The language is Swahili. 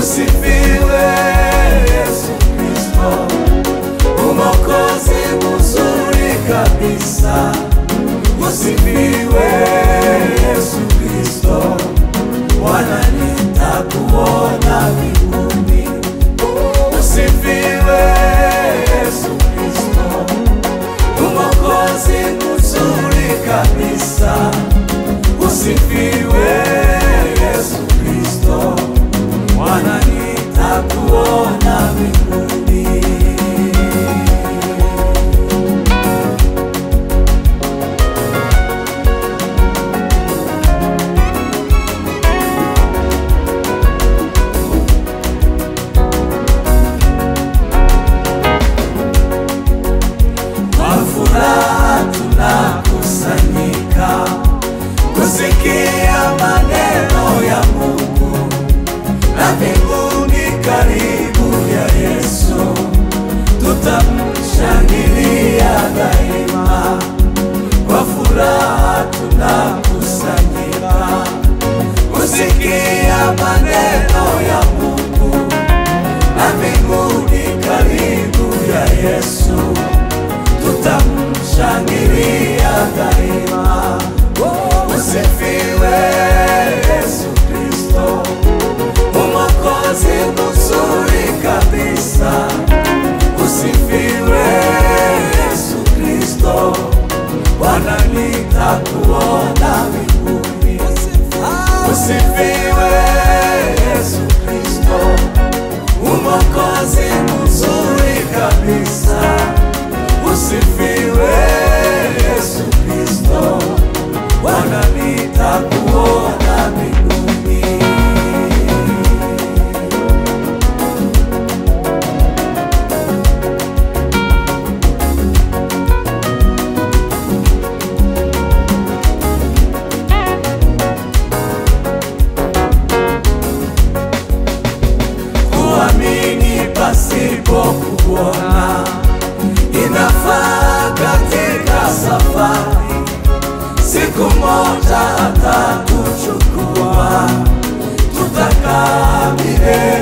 Usifiwe Yesu Kristo, Mwokozi mzuri kabisa. Usifiwe Yesu Kristo, Bwana nitakuona mbinguni. Usifiwe Yesu Kristo, Mwokozi mzuri kabisa. Usifiwe Yesu Kristo, Bwana nitakuona mbinguni. Kwa furaha tunakusanyika kusikia maneno ya Mungu, na mbinguni karibu ya Yesu tutamshangilia daima. Kwa furaha tunakusanyika kusikia maneno ya Mungu, na mbinguni karibu ya Yesu tutamshangilia daima. Usifiwe Yesu Kristo, Mwokozi mzuri kabisa. Usifiwe Yesu Kristo, Bwana nitakuona mbinguni. Usifiwe Yesu Kristo, Mwokozi mzuri kabisa. Usifiwe Yesu Kristo, Bwana nitakuona mbinguni. Kuamini pasipo kuona inafaa katika safari. Siku moja atatuchukua, tutakaa milele.